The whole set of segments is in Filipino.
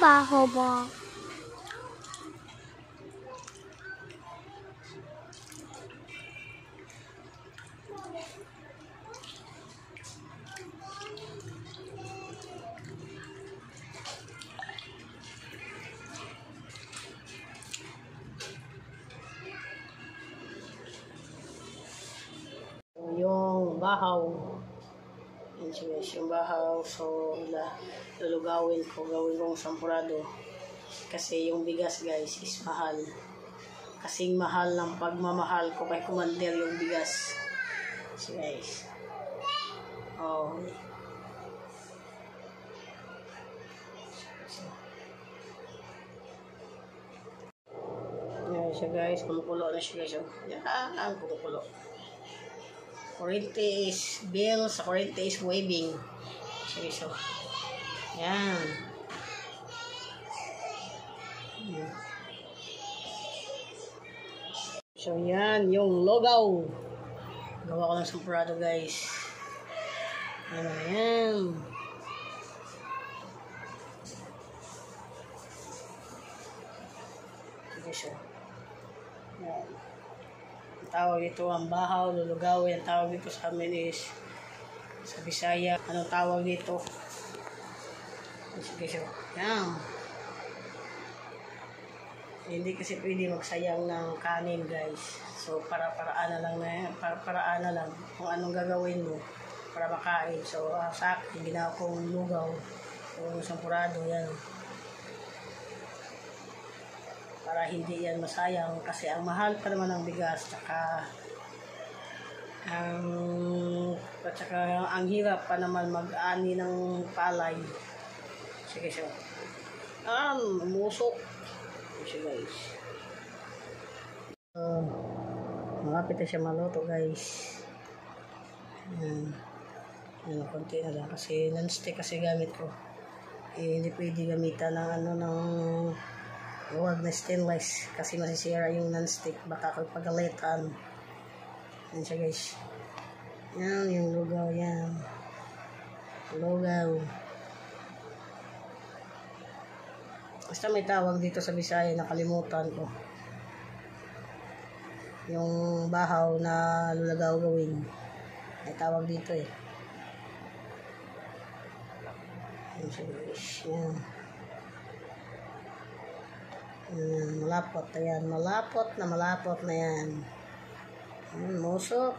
baho ba? Yung bahaw. Yan siya guys, yung bahaw. So, lulugawin ko, gawin kong sampurado. Kasi yung bigas guys is mahal. Kasing mahal ng pagmamahal ko kay Commander yung bigas. So guys. Oh. Yan siya guys, kumukulo na siya guys. Yan, kumukulo. Kurente is bill, sa kurente is waving. Sige, so. Yan. So, yan. Yung logaw. Gawa ko ng sampurado, guys. Yan. Sige, so. Yan. Tawag dito ang bahaw, lulugaw. Ang tawag dito sa amin is sa Bisaya. Anong tawag dito? Sige, so. Yan. Hindi kasi pwede magsayang ng kanin, guys. So, paraan na lang na yan. Paraan na lang kung anong gagawin mo para makain. So, sa akin, ginawa kong lugaw. Yung sampurado, yan. Para hindi yan masayang kasi ang mahal pa naman ng bigas tsaka ang hirap pa naman mag-ani ng palay. Sige siya. Umusok. Sige guys. Malapit na siya maluto guys. Konti na lang kasi non-stick kasi gamit ko. Hindi pwede gamitan ng huwag na stainless kasi masisira yung non-stick, baka pagalitan. Yan siya guys. Yan yung lugaw, yan. Lugaw. Basta may tawag dito sa Bisaya, nakalimutan ko. Yung bahaw na lulagaw gawin. May tawag dito eh. Yan siya guys. Yan. Malapot na yan. Malapot na yan. Musok.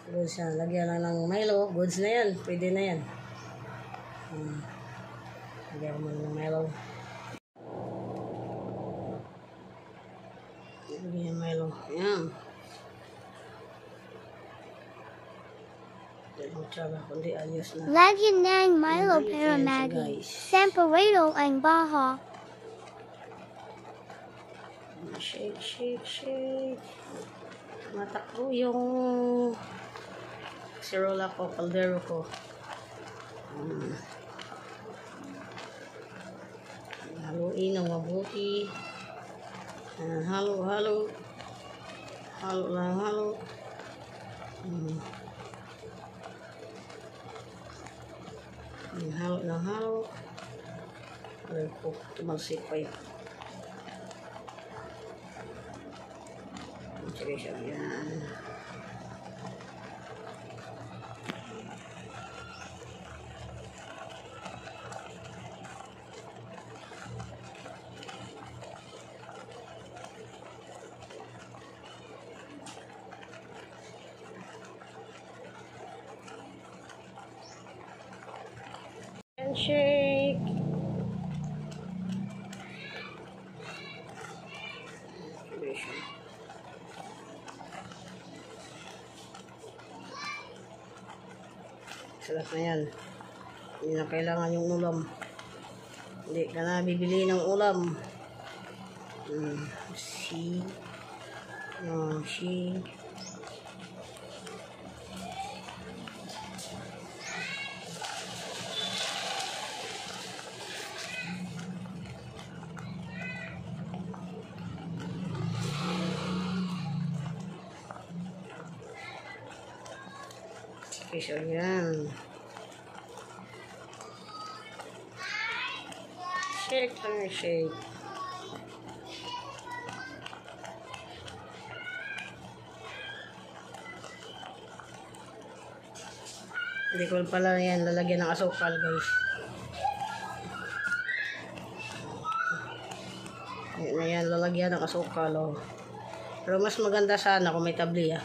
Goods yan. Lagyan lang ng Milo. Goods na yan. Pwede na yan. Lagyan mo ng Milo. Lagyan ng Milo. Yan. Kundi ayos na. Lagyan ng Milo para Maggie. Sampurado ang baho. Shake, shake, shake. Matakbo yung sirola ko, kaldero ko. Haluin ng mabuti. Halo, halo. Halo lang, halo. Halo lang, halo. Alam ko, tumalsik pa yun. Sige siya, yan. guys. Sarap na yan. Hindi na kailangan yung ulam. Hindi ka na bibili ng ulam. See? See? Okay, so yan. Shake lang, shake. Hindi ko pala yan lalagyan ng asukal, guys. Yan, lalagyan ng asukal, oh. Pero mas maganda sana kung may tabliya.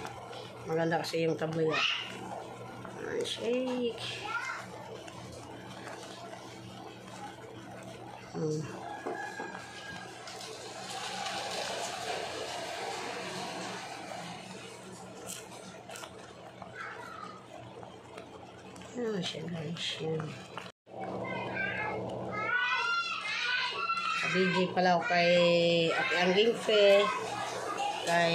Maganda kasi yung tabliya. Shake. Ano siya, guys? Yan. DJ pala ako kay Ate Angging Fe, kay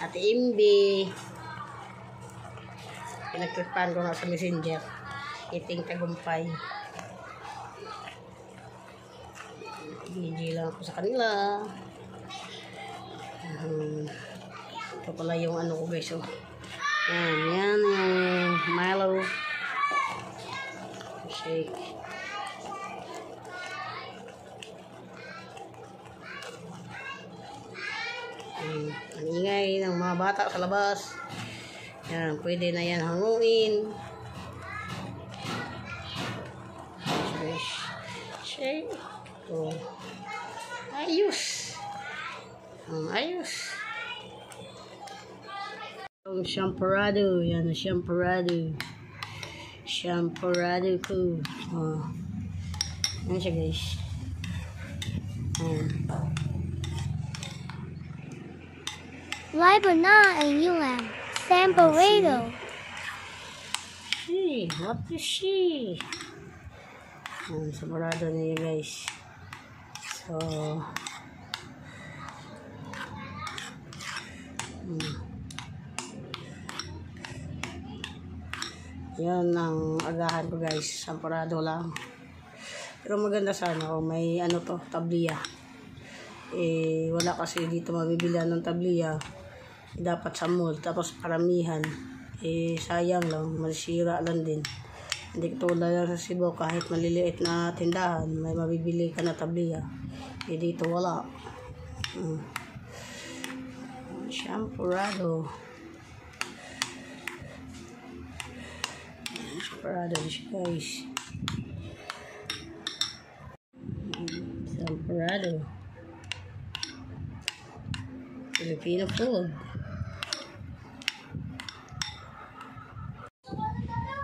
Ate Imbi. Pinagtripan ko na sa messenger. Iting tagumpay. DJ lang ako sa kanila. Ito pala yung ano ko, guys. Oh. Yan yung Milo. Shake. Ang ingay ng mga bata sa labas. Yan, pwede na yan hanguin. Shake. Oh. Ayos. Ayos. Yung champorado. Yan, champorado. Champorado ko. Oh. Yan siya, guys. Live na ang ulam. Samparado. What is she? Samparado niya, guys. So, yan ang agahan ko, guys. Samparado lang. Pero maganda sana kung may ano to, tabliya. Wala kasi dito mabibilihan ng tabliya. Dapat sa mall, tapos paramihan. Sayang lang, masira lang din. Hindi katulad lang sa Cebu, kahit maliliit na tindahan, may mabibili ka na tabliya. Dito wala. Champorado. Champorado, guys. Champorado. Filipino food.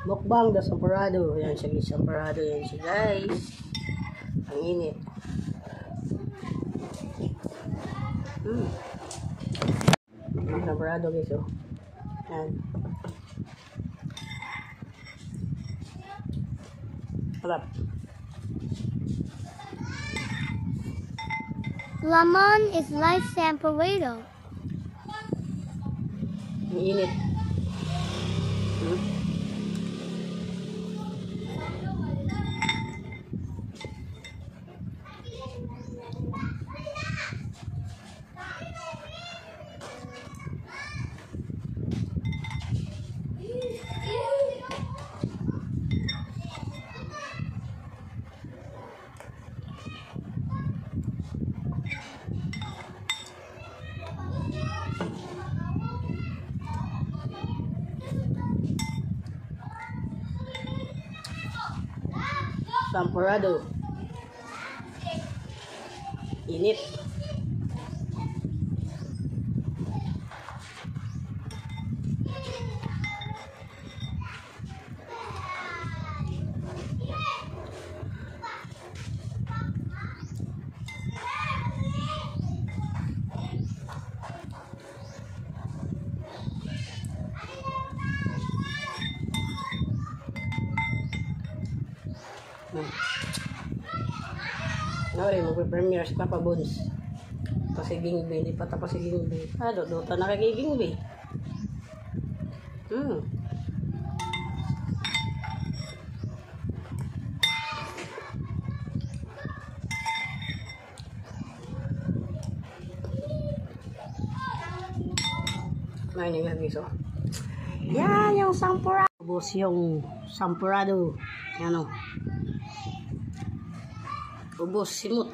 Mukbang da Samparado. Yan siya, guys. Samparado yan siya, guys. Ang init. Samparado, guys. Oh. Yan. Harap. Lemon is like Samparado. Ang init. Samparado. Init. Ay, mag-premiere si Papa Bones. Tapos si Gingbe, hindi pa tapos si Gingbe. Dota na kay Gingbe. May nilagay so. Yan yung sampurado. Ubos yung sampurado. Yan o. Ubos, simot.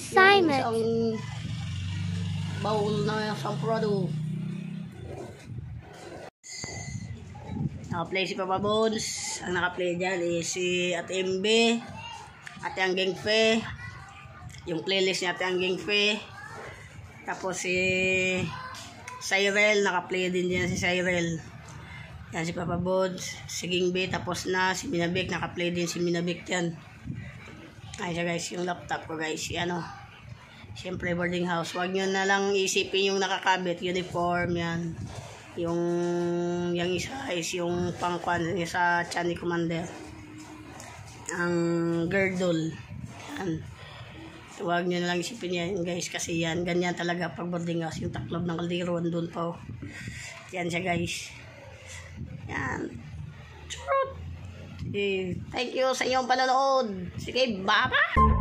Simon. Isang bowl na sampurado. Naka-play si Papa Bones. Ang naka-play dyan is si Ate MB, Ate Anggeng Fe. Yung playlist ni Ate Anggeng Fe. Tapos si Cyril, naka-play din dyan si Cyril. Yan si Papa Bones, si Gingbe, tapos na si Minabik, naka-play din si Minabik yan. Ay siya guys, yung laptop ko guys, ano. Siyempre boarding house, wag nyo na lang isipin yung nakakabit, uniform yan. Yung isa is yung pangkwan sa Chani Commander. Ang girdle. Yan. Huwag nyo na lang isipin yan guys, kasi yan, ganyan talaga pag boarding house, yung taklob ng kaldero, andun pa. Yan siya guys. Yan. Thank you sa inyong panonood. Sige, bye-bye!